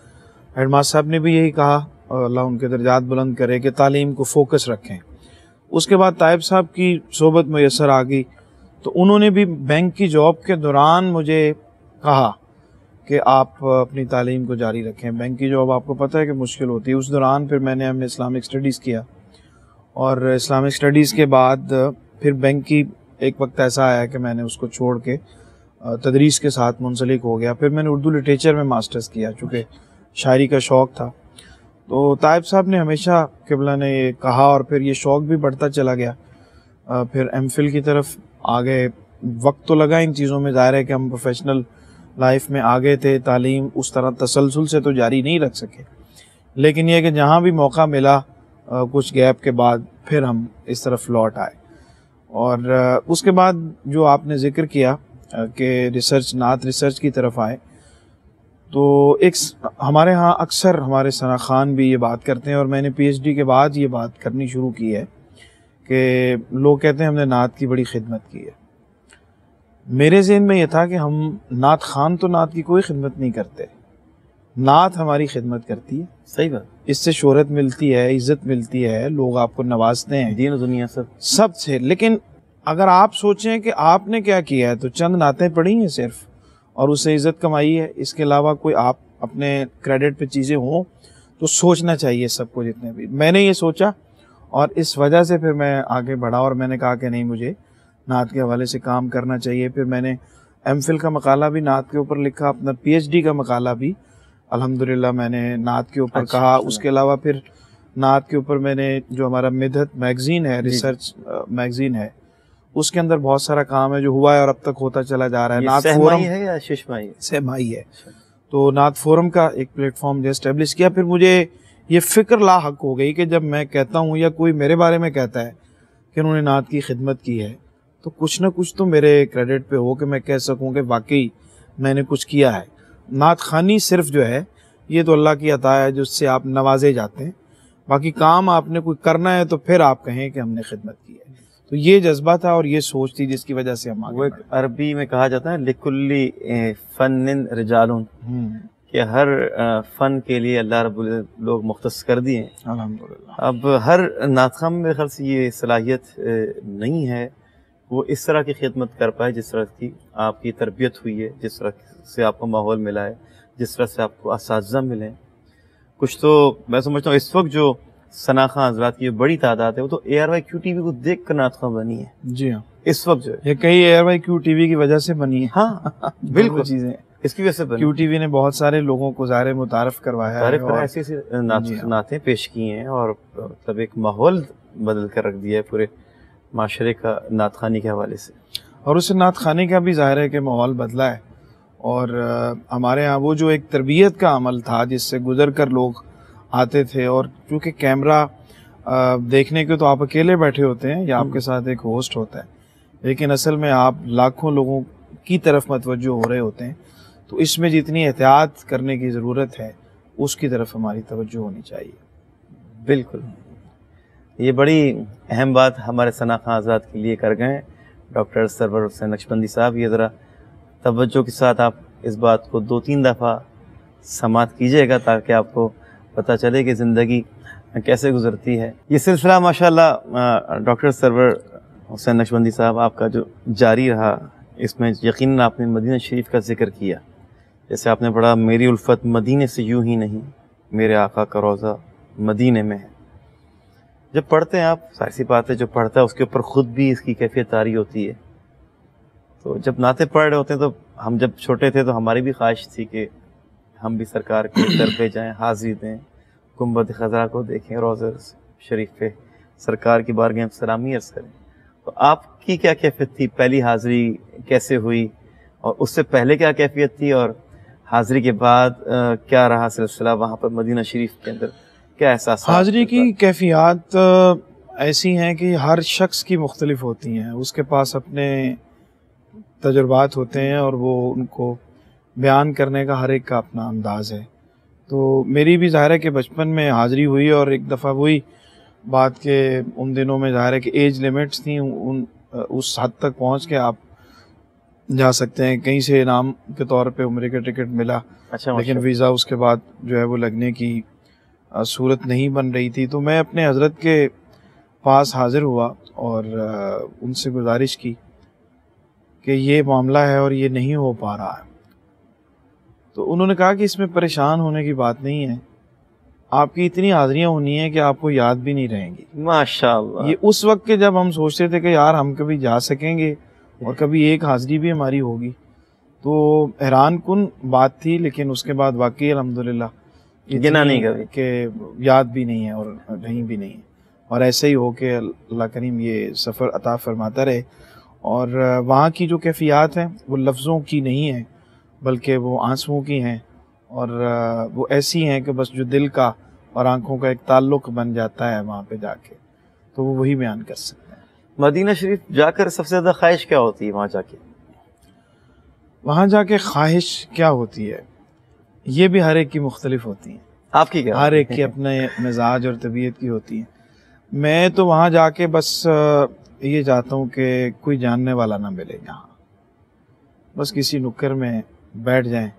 हेडमास्टर साहब ने भी यही कहा, अल्लाह उनके दर्जात बुलंद करे, कि तालीम को फोकस रखें। उसके बाद ताइब साहब की सोबत मैसर आ गई, तो उन्होंने भी बैंक की जॉब के दौरान मुझे कहा कि आप अपनी तालीम को जारी रखें। बैंक की जॉब आपको पता है कि मुश्किल होती है। उस दौरान फिर मैंने हमें इस्लामिक स्टडीज़ किया, और इस्लामिक स्टडीज़ के बाद फिर बैंक की एक वक्त ऐसा आया कि मैंने उसको छोड़ के तदरीस के साथ मुंसलिक हो गया। फिर मैंने उर्दू लिटरेचर में मास्टर्स किया, चूँकि शायरी का शौक़ था। तो ताइब साहब ने हमेशा किबला ने ये कहा, और फिर ये शौक़ भी बढ़ता चला गया। फिर एमफिल की तरफ आ गए। वक्त तो लगा इन चीज़ों में, ज़ाहिर है कि हम प्रोफेशनल लाइफ में आ गए थे, तालीम उस तरह तसलसल से तो जारी नहीं रख सके, लेकिन यह कि जहाँ भी मौका मिला कुछ गैप के बाद फिर हम इस तरफ लौट आए। और उसके बाद जो आपने ज़िक्र किया कि रिसर्च, नात रिसर्च की तरफ आए, तो एक हमारे यहाँ अक्सर हमारे सना खान भी ये बात करते हैं, और मैंने पीएचडी के बाद ये बात करनी शुरू की है कि लोग कहते हैं हमने नात की बड़ी खिदमत की है। मेरे ज़हन में ये था कि हम नात खान तो नात की कोई खिदमत नहीं करते, नात हमारी खिदमत करती है। सही बात। इससे शोहरत मिलती है, इज़्ज़त मिलती है, लोग आपको नवाजते हैं, दीन और दुनिया सब से। लेकिन अगर आप सोचें कि आपने क्या किया है, तो चंद नातें पढ़ी हैं सिर्फ, और उससे इज़्ज़त कमाई है, इसके अलावा कोई आप अपने क्रेडिट पे चीज़ें हों तो सोचना चाहिए सबको, जितने भी। मैंने ये सोचा, और इस वजह से फिर मैं आगे बढ़ा, और मैंने कहा कि नहीं, मुझे नात के हवाले से काम करना चाहिए। फिर मैंने एमफिल का मकाला भी नात के ऊपर लिखा, अपना पीएचडी का मकाला भी अल्हम्दुलिल्लाह मैंने नात के ऊपर कहा। उसके अलावा फिर नात के ऊपर मैंने जो हमारा मिदहत मैगज़ीन है, रिसर्च मैगज़ीन है, उसके अंदर बहुत सारा काम है जो हुआ है और अब तक होता चला जा रहा है। नात फोरम है या शिशमाई? सहमाई है। तो नात फोरम का एक प्लेटफॉर्म जो एस्टेब्लिश किया। फिर मुझे ये फ़िक्र लाहक हो गई कि जब मैं कहता हूँ या कोई मेरे बारे में कहता है कि उन्होंने नात की खिदमत की है, तो कुछ ना कुछ तो मेरे क्रेडिट पे हो कि मैं कह सकूँ कि वाकई मैंने कुछ किया है। नात खानी सिर्फ जो है ये तो अल्लाह की अता है जिससे आप नवाजे जाते हैं, बाकी काम आपने कोई करना है तो फिर आप कहें कि हमने खिदमत की है। तो ये जज्बा था और ये सोच थी जिसकी वजह से हम आगे। वो एक अरबी में कहा जाता है लिकुल्ली फन्निन रिजालुन, कि हर फ़न के लिए अल्लाह रब्बुल लोग मुख्तस कर दिए हैं अल्हम्दुलिल्लाह। अब हर नातख़ाम मेरे ख्याल से ये सलाहियत नहीं है वो इस तरह की खिदमत कर पाए जिस तरह की आपकी तरबियत हुई है, जिस तरह से आपको माहौल मिला है, जिस तरह से आपको असातिज़ा मिले। कुछ तो मैं समझता हूँ इस वक्त जो सना खां हज़रात की बड़ी तादाद है वो तो ARYQ TV को देख कर नात खां बनी है। जी हाँ, इस वक्त जो है ये कई ARYQ TV की वजह से बनी है। हाँ बिल्कुल चीज़ें। इसकी वजह से बनी। QTV ने बहुत सारे लोगों को ज़ाहिर मुतारफ़ करवाया है तारीफ और ऐसी ऐसी नातें पेश की हैं और मतलब एक माहौल बदल कर रख दिया है पूरे माशरे का नात खानी के हवाले से। और उससे नात खाने का भी ज़ाहिर है कि माहौल बदला है। और हमारे यहाँ वो जो एक तरबियत का अमल था जिससे गुज़र कर लोग आते थे, और क्योंकि कैमरा देखने के तो आप अकेले बैठे होते हैं या आपके साथ एक होस्ट होता है, लेकिन असल में आप लाखों लोगों की तरफ मतवज्जो हो रहे होते हैं, तो इसमें जितनी एहतियात करने की ज़रूरत है उसकी तरफ हमारी तवज्जो होनी चाहिए। बिल्कुल, ये बड़ी अहम बात हमारे सना खां आज़ाद के लिए कर गए डॉक्टर सरवर हुसैन नक्शबंदी साहब। ये ज़रा तवज्जो के साथ आप इस बात को 2-3 दफ़ा समाअत कीजिएगा ताकि आपको पता चले कि ज़िंदगी कैसे गुज़रती है। ये सिलसिला माशाअल्लाह डॉक्टर सरवर हुसैन नक्शबंदी साहब आपका जो जारी रहा, इसमें यकीनन आपने मदीना शरीफ का ज़िक्र किया। जैसे आपने पढ़ा, मेरी उल्फत मदीने से यूं ही नहीं, मेरे आका का रोज़ा मदीने में है। जब पढ़ते हैं आप, सारी सी बात है, जो पढ़ता है उसके ऊपर ख़ुद भी इसकी कैफियत तारी होती है। तो जब नाते पढ़ रहे होते हैं, तो हम जब छोटे थे तो हमारी भी ख्वाहिश थी कि हम भी सरकार के दर पे जाएं, हाज़िरी दें, गुंबद ख़ज़रा को देखें, रोज़ा शरीफ पे सरकार की बारगाह में सलामी अर्ज़ करें। तो आपकी क्या कैफियत थी? पहली हाज़िरी कैसे हुई और उससे पहले क्या कैफियत थी, और हाज़िरी के बाद क्या रहा सिलसिला वहाँ पर मदीना शरीफ के अंदर, क्या एहसास? हाज़िरी की कैफियत ऐसी हैं कि हर शख्स की मुख्तलिफ होती हैं, उसके पास अपने तजुर्बात होते हैं और वो उनको बयान करने का हर एक का अपना अंदाज़ है। तो मेरी भी ज़ाहिर है कि बचपन में हाज़िरी हुई, और एक दफ़ा वही बात के उन दिनों में ज़ाहिर है कि एज लिमिट्स थी, उस हद तक पहुँच के आप जा सकते हैं। कहीं से इनाम के तौर पे उम्रे का टिकट मिला, अच्छा, लेकिन वीज़ा उसके बाद जो है वो लगने की सूरत नहीं बन रही थी। तो मैं अपने हज़रत के पास हाज़िर हुआ और उनसे गुजारिश की कि ये मामला है और ये नहीं हो पा रहा है। तो उन्होंने कहा कि इसमें परेशान होने की बात नहीं है, आपकी इतनी हाज़िरियाँ होनी है कि आपको याद भी नहीं रहेंगी। माशाअल्लाह। ये उस वक्त के जब हम सोचते थे कि यार हम कभी जा सकेंगे और कभी एक हाज़िरी भी हमारी होगी, तो हैरान कुन बात थी। लेकिन उसके बाद वाकई अल्हम्दुलिल्लाह गिना नहीं कभी कि याद भी नहीं है और कहीं भी नहीं है। और ऐसे ही हो कि अल्लाह करीम ये सफ़र अता फरमाता रहे। और वहाँ की जो कैफियत हैं वो लफ्ज़ों की नहीं है, बल्कि वो आंसुओं की हैं, और वो ऐसी हैं कि बस जो दिल का और आँखों का एक ताल्लुक़ बन जाता है वहाँ पे जाके, तो वो वही बयान कर सकते हैं। मदीना शरीफ जाकर सबसे ज़्यादा ख्वाहिश क्या होती है? वहाँ जाके ख्वाहिश क्या होती है, ये भी हर एक की मुख्तलिफ होती हैं। आपकी क्या? हर एक की अपने मिजाज और तबीयत की होती है। मैं तो वहाँ जाके बस ये चाहता हूँ कि कोई जानने वाला ना मिले यहाँ, बस किसी नुक्कर में बैठ जाएं,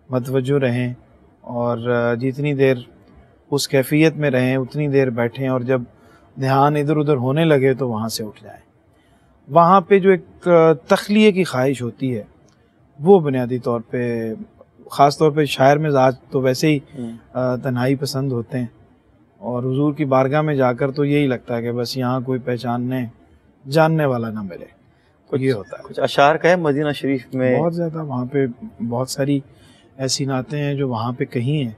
मतवज्जो रहें, और जितनी देर उस कैफियत में रहें उतनी देर बैठें, और जब ध्यान इधर उधर होने लगे तो वहाँ से उठ जाएं। वहाँ पे जो एक तख्लिये की ख्वाहिश होती है वो बुनियादी तौर पे, ख़ास तौर पे शायर मिजाज तो वैसे ही तन्हाई पसंद होते हैं, और हुजूर की बारगाह में जाकर तो यही लगता है कि बस यहाँ कोई पहचानने जानने वाला ना मिले, तो ये होता है। कुछ अशार का है मदीना शरीफ में? बहुत ज़्यादा वहाँ पे बहुत सारी ऐसी नातें हैं जो वहाँ पे कहीं हैं।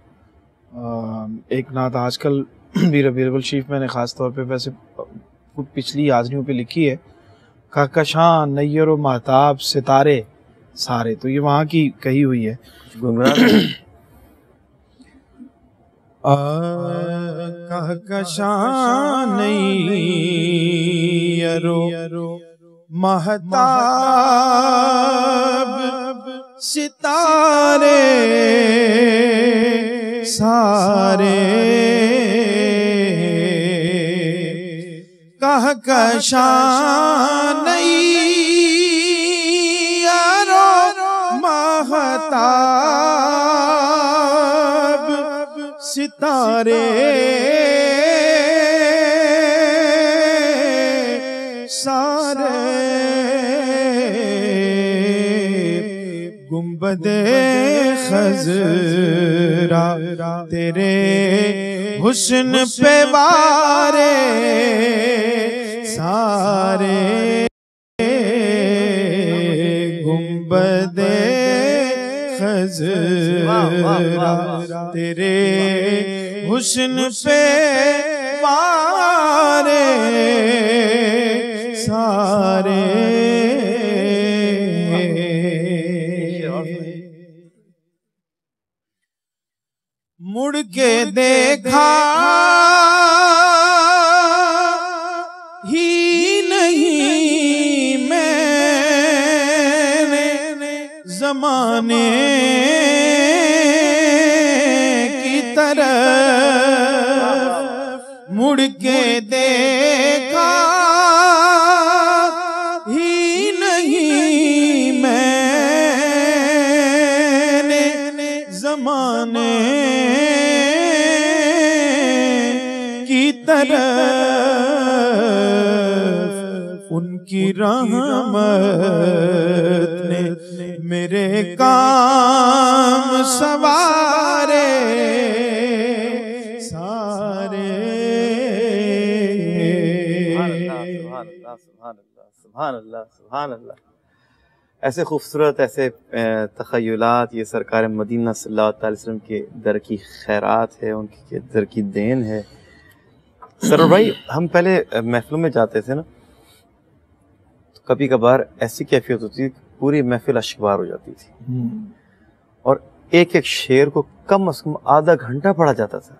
एक नात आजकल भी रबीउल अव्वल शरीफ मैंने ख़ास तौर पे वैसे पिछली हाज़िरियों पे लिखी है, कहकशां नैयर व महताब सितारे सारे, तो ये वहाँ की कही हुई है। कहकशां नैयर महताब सितारे सारे, कहकशां नैयर महताब सितारे सारे, गुंबदे खज़रा तेरे हुस्न पे वारे सारे, गुंबदे नजरा तेरे हुस्न पे वारे सारे। मुड़ के देखा ही नहीं मैंने ज़माने की तरफ, मुड़ के देखा ही नहीं मैंने ज़माने की तरफ। उनकी रहमत ने मेरे काम सवारे सारे। सुभान अल्लाह, सुभान अल्लाह। ऐसे खूबसूरत ऐसे तख़य्युलात ये सरकार मदीना सल्लल्लाहु अलैहि वसल्लम के दर की खैरात है, उनके दर की देन है। सर भाई, हम पहले महफिलों में जाते थे ना, तो कभी कभार ऐसी कैफियत होती थी पूरी महफिल अश्कबार हो जाती थी और एक एक शेर को कम से कम आधा घंटा पढ़ा जाता था।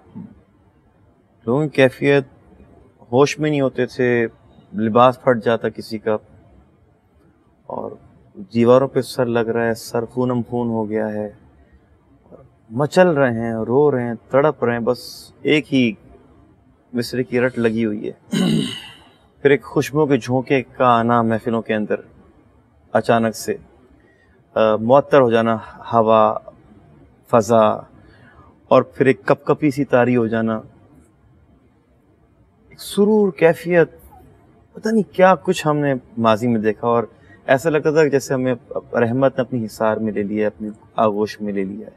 लोगों की कैफियत होश में नहीं होते थे, लिबास फट जाता किसी का और दीवारों पे सर लग रहा है, सर खूनम खून हो गया है, मचल रहे हैं, रो रहे हैं, तड़प रहे हैं, बस एक ही मिसरे की रट लगी हुई है। फिर एक खुशबू के झोंके का आना महफिलों के अंदर, अचानक से मुअत्तर हो जाना हवा फ़ज़ा, और फिर एक कपकपी सी तारी हो जाना, एक सुरूर कैफियत, पता नहीं क्या कुछ हमने माजी में देखा और ऐसा लगता था कि जैसे हमें रहमत ने अपनी हिसार में ले लिया है, अपनी आगोश में ले लिया है,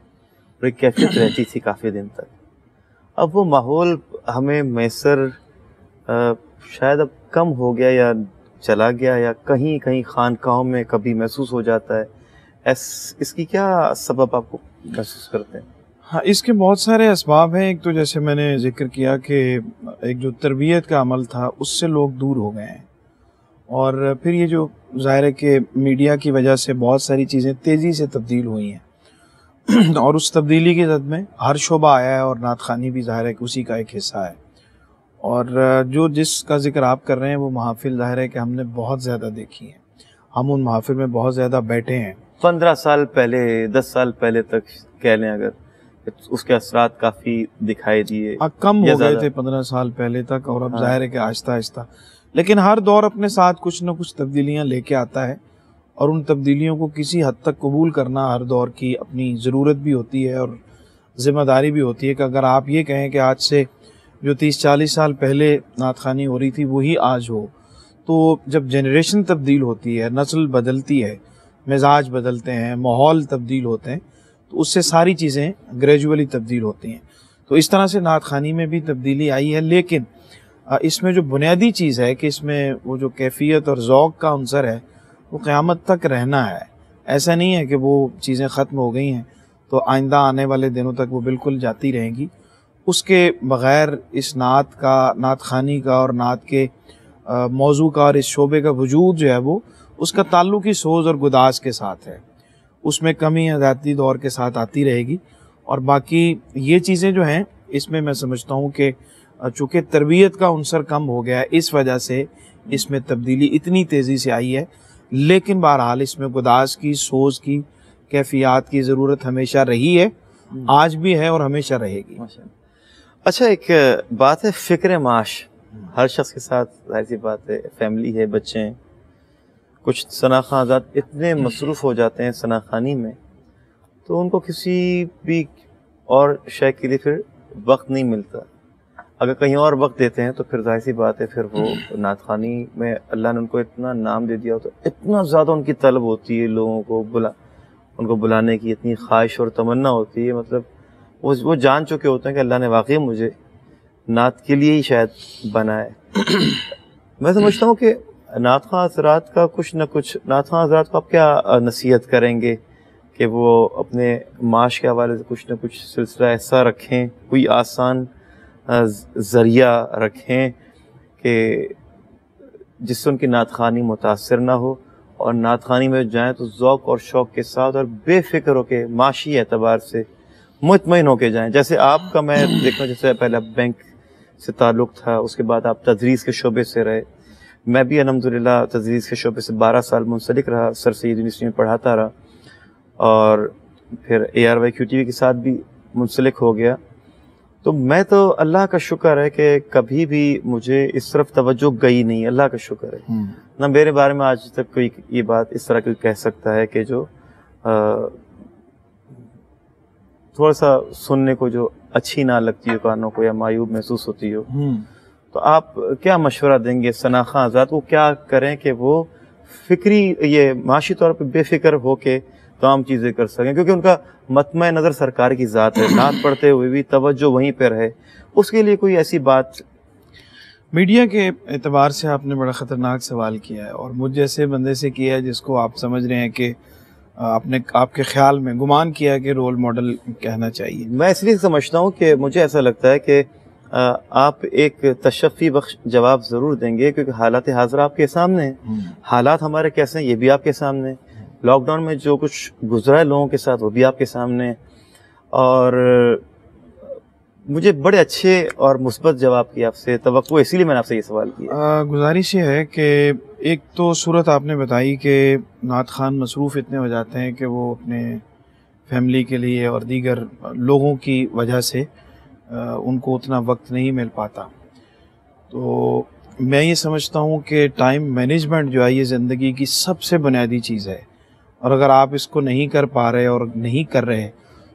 और एक कैफियत रहती थी काफ़ी दिन तक। अब वो माहौल हमें मैसर शायद अब कम हो गया या चला गया, या कहीं कहीं खानकाहों में कभी महसूस हो जाता है। इसकी क्या सबब आपको महसूस करते हैं? हाँ, इसके बहुत सारे असबाब हैं। एक तो जैसे मैंने जिक्र किया कि एक जो तरबियत का अमल था उससे लोग दूर हो गए हैं, और फिर ये जो ज़ाहिर है कि मीडिया की वजह से बहुत सारी चीज़ें तेज़ी से तब्दील हुई हैं और उस तब्दीली की जद में हर शोबा आया है और नात ख़ानी भी ज़ाहिर है कि उसी का एक हिस्सा है। और जो जिसका ज़िक्र आप कर रहे हैं वो महफ़िल ज़ाहिर है कि हमने बहुत ज़्यादा देखी है, हम उन महफ़िल में बहुत ज़्यादा बैठे हैं। 15 साल पहले, 10 साल पहले तक कह लें अगर, उसके असरात काफ़ी दिखाई दिए, कम हो गए थे 15 साल पहले तक, और अब ज़ाहिर है कि आहिस्ता आहिस्ता, लेकिन हर दौर अपने साथ कुछ न कुछ तब्दीलियाँ लेके आता है, और उन तब्दीलियों को किसी हद तक कबूल करना हर दौर की अपनी ज़रूरत भी होती है और ज़िम्मेदारी भी होती है। कि अगर आप ये कहें कि आज से जो 30-40 साल पहले नात ख़ानी हो रही थी वही आज हो, तो जब जनरेशन तब्दील होती है, नस्ल बदलती है, मिजाज बदलते हैं, माहौल तब्दील होते हैं, तो उससे सारी चीज़ें ग्रेजुअली तब्दील होती हैं। तो इस तरह से नात ख़ानी में भी तब्दीली आई है, लेकिन इसमें जो बुनियादी चीज़ है कि इसमें वो जो कैफियत और ज़ौक़ का अंसर है वो क़यामत तक रहना है। ऐसा नहीं है कि वो चीज़ें ख़त्म हो गई हैं तो आइंदा आने वाले दिनों तक वो बिल्कुल जाती रहेंगी। उसके बग़ैर इस नात का, नात ख़ानी का और नात के मौजू का और इस शोबे का वजूद जो है वो उसका ताल्लुक़ ही सोज़ और गुदास के साथ है। उसमें कमी हदायती दौर के साथ आती रहेगी। और बाकी ये चीज़ें जो हैं इसमें मैं समझता हूँ कि चूँकि तरबियत का अंसर कम हो गया है, इस वजह से इसमें तब्दीली इतनी तेज़ी से आई है। लेकिन बहरहाल इसमें गुदास की, सोच की, कैफियत की ज़रूरत हमेशा रही है, आज भी है और हमेशा रहेगी। अच्छा, एक बात है फ़िक्र माश, हर शख्स के साथ जाहिर सी बात है, फैमिली है, बच्चे हैं, कुछ सनाख़ा आज़ाद इतने मसरूफ़ हो जाते हैं सनाख़ानी में, तो उनको किसी भी और शय के लिए फिर वक्त नहीं मिलता। अगर कहीं और वक्त देते हैं तो फिर जाहिर सी बात है फिर वो नात ख़ानी में अल्लाह ने उनको इतना नाम दे दिया होता है, इतना ज़्यादा उनकी तलब होती है, लोगों को उनको बुलाने की इतनी ख्वाहिश और तमन्ना होती है। मतलब वो जान चुके होते हैं कि अल्लाह ने वाकई मुझे नात के लिए ही शायद बनाया है। मैं समझता हूँ कि नात ख़ां हज़रात का कुछ न कुछ, नात ख़ां हज़रात को आप क्या नसीहत करेंगे कि वो अपने माश के हवाले से कुछ ना कुछ सिलसिला ऐसा रखें, कोई आसान ज़रिया रखें कि जिससे उनकी नात ख़्वानी मुतासर ना हो, और नात ख़्वानी में जाएँ तो ज़ौक़ और शौक़ के साथ और बेफ़िक्र होके माशी एतबार से मुतमईन होके जाएँ। जैसे आपका मैं देखता हूँ, जैसे पहले बैंक से ताल्लुक़ था, उसके बाद आप तदरीस के शोबे से रहे। मैं भी अल्हम्दुलिल्लाह तदरीस के शोबे से 12 साल मुंसलिक रहा, सर सैयद यूनिवर्सिटी में पढ़ाता रहा, और फिर ARYQTV के साथ भी मुंसलिक हो गया। तो मैं तो अल्लाह का शुक्र है कि कभी भी मुझे इस तरफ तवज्जो गई नहीं, अल्लाह का शुक्र है। ना मेरे बारे में आज तक कोई ये बात इस तरह कोई कह सकता है कि जो थोड़ा सा सुनने को जो अच्छी ना लगती हो कानों को, या मायूब महसूस होती हो। तो आप क्या मशवरा देंगे सना खां आज़ाद को, क्या करें कि वो फिक्री ये माशी तौर पे बेफिक्र होके तमाम चीज़ें कर सकें, क्योंकि उनका मतमय नज़र सरकार की ज़ात है, नात पढ़ते हुए भी तवज्जो वहीं पर है। उसके लिए कोई ऐसी बात। मीडिया के एतबार से आपने बड़ा ख़तरनाक सवाल किया है, और मुझ जैसे बंदे से किया है जिसको आप समझ रहे हैं कि आपने आपके ख्याल में गुमान किया है कि रोल मॉडल कहना चाहिए। मैं इसलिए समझता हूँ कि मुझे ऐसा लगता है कि आप एक तशफ़ी बख्श जवाब ज़रूर देंगे, क्योंकि हालात हाज़िरा आपके सामने हैं। हालात हमारे कैसे हैं ये भी आपके सामने है। लॉकडाउन में जो कुछ गुजरा है लोगों के साथ वो भी आपके सामने है। और मुझे बड़े अच्छे और मुस्बत जवाब की आपसे तवक्को, इसीलिए मैंने आपसे ये सवाल किया। गुजारिश ये है कि एक तो सूरत आपने बताई कि नात खान मसरूफ़ इतने हो जाते हैं कि वो अपने फैमिली के लिए और दीगर लोगों की वजह से उनको उतना वक्त नहीं मिल पाता। तो मैं ये समझता हूँ कि टाइम मैनेजमेंट जो है ये ज़िंदगी की सबसे बुनियादी चीज़ है, और अगर आप इसको नहीं कर पा रहे और नहीं कर रहे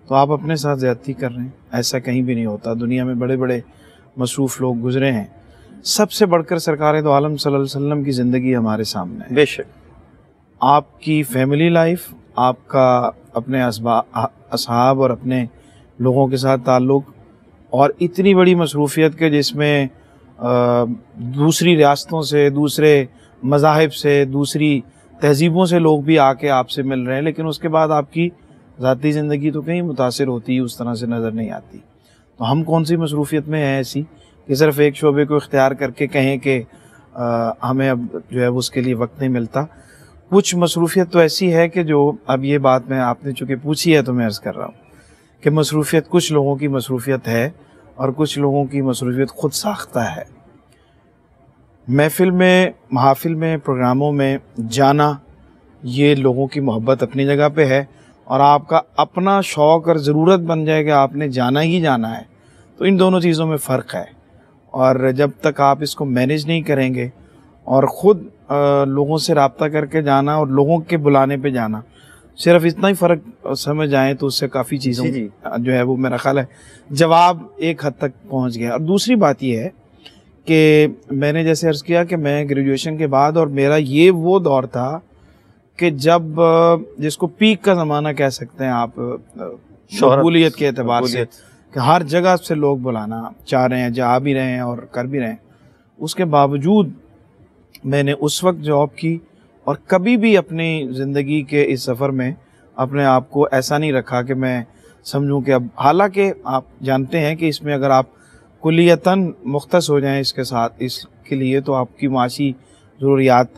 तो आप अपने साथ ज़्यादती कर रहे हैं। ऐसा कहीं भी नहीं होता, दुनिया में बड़े बड़े मसरूफ़ लोग गुजरे हैं। सबसे बढ़कर सरकार दो आलम सल्लल्लाहु अलैहि वसल्लम की ज़िंदगी हमारे सामने है। बेशक आपकी फैमिली लाइफ, आपका अपने असहाब और अपने लोगों के साथ ताल्लुक़, और इतनी बड़ी मसरूफ़ियत के जिसमें दूसरी रियासतों से, दूसरे मज़ाहिब से, दूसरी तहज़ीबों से लोग भी आके आपसे मिल रहे हैं, लेकिन उसके बाद आपकी ज़ाती ज़िंदगी तो कहीं मुतासिर होती, उस तरह से नज़र नहीं आती। तो हम कौन सी मसरूफ़ियत में हैं ऐसी कि सिर्फ़ एक शोबे को इख्तियार करके कहें कि हमें अब जो है उसके लिए वक्त नहीं मिलता। कुछ मसरूफ़ियत तो ऐसी है कि जो, अब ये बात मैं आपने चूँकि पूछी है तो मैं अर्ज़ कर रहा हूँ कि मसरूफ़ियत कुछ लोगों की मसरूफ़ियत है और कुछ लोगों की मसरूफ़ियत ख़ुद साख्ता है। महफ़िल में, महाफ़िल में, प्रोग्रामों में जाना, ये लोगों की मोहब्बत अपनी जगह पे है, और आपका अपना शौक़ और ज़रूरत बन जाए कि आपने जाना ही जाना है, तो इन दोनों चीज़ों में फ़र्क है। और जब तक आप इसको मैनेज नहीं करेंगे और ख़ुद लोगों से रब्ता करके जाना और लोगों के बुलाने पे जाना, सिर्फ इतना ही फ़र्क समझ आए तो उससे काफ़ी चीज़ों जो है वो मेरा ख़्याल है जवाब एक हद तक पहुंच गया। और दूसरी बात ये है कि मैंने जैसे अर्ज़ किया कि मैं ग्रेजुएशन के बाद, और मेरा ये वो दौर था कि जब जिसको पीक का ज़माना कह सकते हैं आप मकबूलियत के एतबार से, कि हर जगह से लोग बुलाना चाह रहे हैं, जा भी रहे हैं और कर भी रहे हैं। उसके बावजूद मैंने उस वक्त जॉब की, और कभी भी अपनी ज़िंदगी के इस सफ़र में अपने आप को ऐसा नहीं रखा कि मैं समझूं कि अब, हालांकि आप जानते हैं कि इसमें अगर आप कुल्लियतन मुख्तस हो जाएं इसके साथ, इसके लिए तो आपकी माशी ज़रूरियात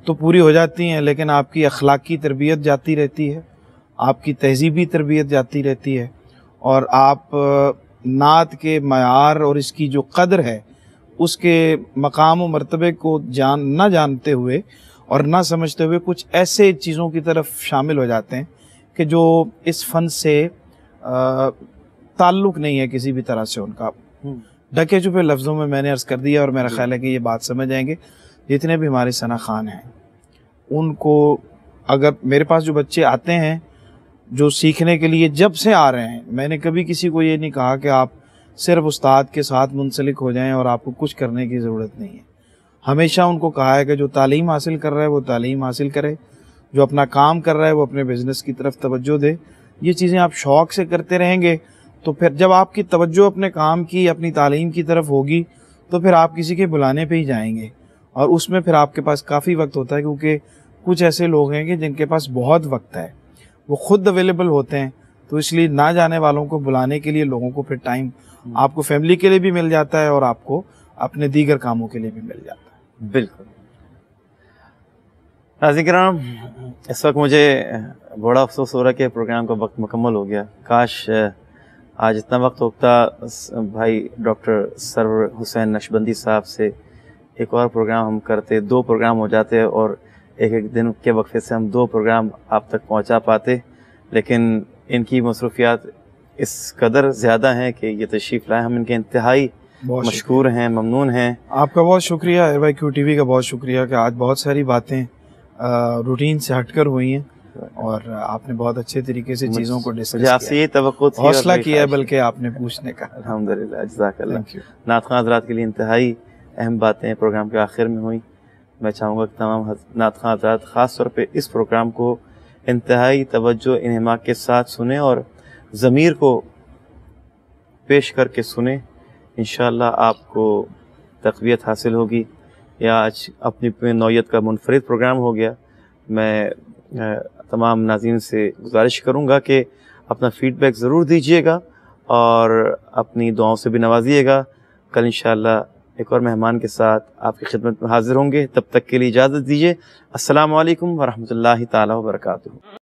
तो पूरी हो जाती हैं, लेकिन आपकी अखलाकी तरबियत जाती रहती है, आपकी तहज़ीबी तरबियत जाती रहती है, और आप नात के मयार और इसकी जो कदर है उसके मकाम व मर्तबे को ना जानते हुए और ना समझते हुए कुछ ऐसे चीज़ों की तरफ शामिल हो जाते हैं कि जो इस फ़न से ताल्लुक़ नहीं है किसी भी तरह से उनका। ढके छुपे लफ्ज़ों में मैंने अर्ज़ कर दिया, और मेरा ख़्याल है कि ये बात समझ आएंगे जितने भी हमारे सना खान हैं। उनको, अगर मेरे पास जो बच्चे आते हैं जो सीखने के लिए जब से आ रहे हैं, मैंने कभी किसी को ये नहीं कहा कि आप सिर्फ उस्ताद के साथ मुंसलिक हो जाएं और आपको कुछ करने की ज़रूरत नहीं है। हमेशा उनको कहा है कि जो तालीम हासिल कर रहा है वो तालीम हासिल करे, जो अपना काम कर रहा है वो अपने बिज़नेस की तरफ तवज्जो दे। ये चीज़ें आप शौक़ से करते रहेंगे तो फिर जब आपकी तवज्जो अपने काम की, अपनी तालीम की तरफ होगी, तो फिर आप किसी के बुलाने पे ही जाएंगे, और उसमें फिर आपके पास काफ़ी वक्त होता है, क्योंकि कुछ ऐसे लोग हैं कि जिनके पास बहुत वक्त है, वो खुद अवेलेबल होते हैं, तो इसलिए ना जाने वालों को बुलाने के लिए लोगों को फिर टाइम आपको फैमिली के लिए भी मिल जाता है और आपको अपने दीगर कामों के लिए भी मिल जाता है। बिल्कुल। नाज़रीन किराम, इस वक्त मुझे बड़ा अफसोस हो रहा है कि प्रोग्राम का वक्त मुकम्मल हो गया। काश आज इतना वक्त होता भाई डॉक्टर सरवर हुसैन नक्शबंदी साहब से एक और प्रोग्राम हम करते, 2 प्रोग्राम हो जाते और एक एक दिन के वक्फे से हम 2 प्रोग्राम आप तक पहुंचा पाते, लेकिन इनकी मसरूफियात इस कदर ज़्यादा हैं कि ये तशरीफ़ लाए। हम इनके इंतहाई मशकूर हैं, ममनून हैं। आपका बहुत शुक्रिया, AirYQ TV का बहुत शुक्रिया कि आज बहुत सारी बातें रूटीन से हटकर हुई हैं और आपने बहुत अच्छे तरीके से चीज़ों को डिस्कस किया। आपसे ये तवक्को थी, हौसला किया है बल्कि आपने पूछने का। अल्हम्दुलिल्लाह, जज़ाकल्लाह। नात ख़ान हज़रात के लिए इंतहाई अहम बातें प्रोग्राम के आखिर में हुई। मैं चाहूँगा कि तमाम नात ख़ान हज़रात ख़ास तौर पे इस प्रोग्राम को इंतहाई तवज्जो इन्हिमाक के साथ सुने और ज़मीर को पेश करके सुने। इंशाअल्लाह आपको तक़वियत हासिल होगी। या आज अपनी नौयत का मुनफरिद प्रोग्राम हो गया। मैं तमाम नाज़रीन से गुजारिश करूँगा कि अपना फ़ीडबैक ज़रूर दीजिएगा और अपनी दुआओं से भी नवाजिएगा। कल इंशाअल्लाह एक और मेहमान के साथ आपकी खिदमत में हाज़िर होंगे। तब तक के लिए इजाज़त दीजिए। अस्सलामु अलैकुम व रहमतुल्लाहि ताला व बरकातुहू।